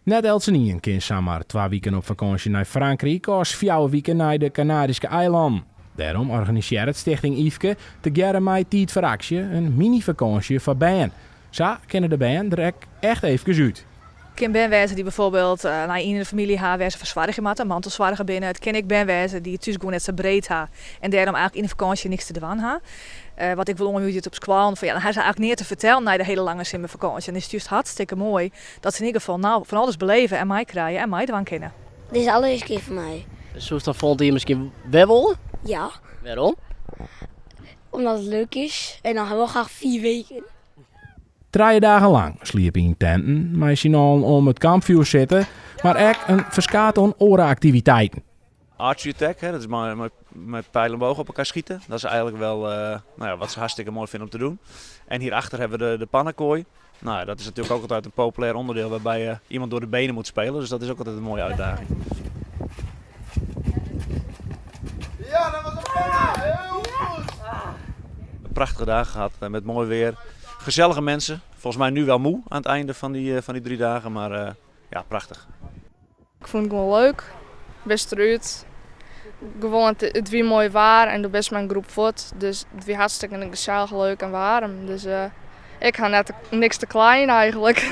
Net Elsenien kind zomaar 2 weken op vakantie naar Frankrijk of 4 weken naar de Canarische eilanden. Daarom organiseert Stichting Yveske te Gerre mei Tiet voor Actie een mini-vakantie voor band. Zo kennen de band er echt even uit. Ik ken benwezen die bijvoorbeeld in de familie haar wezen verzwaardigen matten, mantelzwaardigen binnen. Het ken ik benwezen die het thuis gewoon net zo breed ha en daarom eigenlijk in de vakantie niks te doen ha. Wat ik wil ongeveer op squal van ja, dan hebben ze eigenlijk neer te vertellen na de hele lange simmervakantie. En het is juist hartstikke mooi dat ze in ieder geval nou van alles beleven en mij krijgen en mij ervan kennen. Dit is alles keer voor mij. Zoals dan vond je misschien wel? Ja, Waarom? omdat het leuk is en dan hebben we graag 4 weken. 3 dagen lang sliepen in tenten, met z'n allen om het kampvuur zitten, maar ook een verskaat aan activiteiten. Archery attack, hè, dat is met pijl en boog op elkaar schieten. Dat is eigenlijk wel wat ze hartstikke mooi vinden om te doen. En hierachter hebben we de pannenkooi. Nou, dat is natuurlijk ook altijd een populair onderdeel waarbij iemand door de benen moet spelen. Dus dat is ook altijd een mooie uitdaging. Ja, dat was een heel goed! Een prachtige dag gehad met mooi weer. Gezellige mensen. Volgens mij nu wel moe aan het einde van die 3 dagen, maar ja, prachtig. Ik vond het gewoon leuk, best eruit. Gewoon het weer mooi waar en de best mijn groep voort. Dus het weer hartstikke gezellig, leuk en warm. Dus ik ga net niks te klein eigenlijk.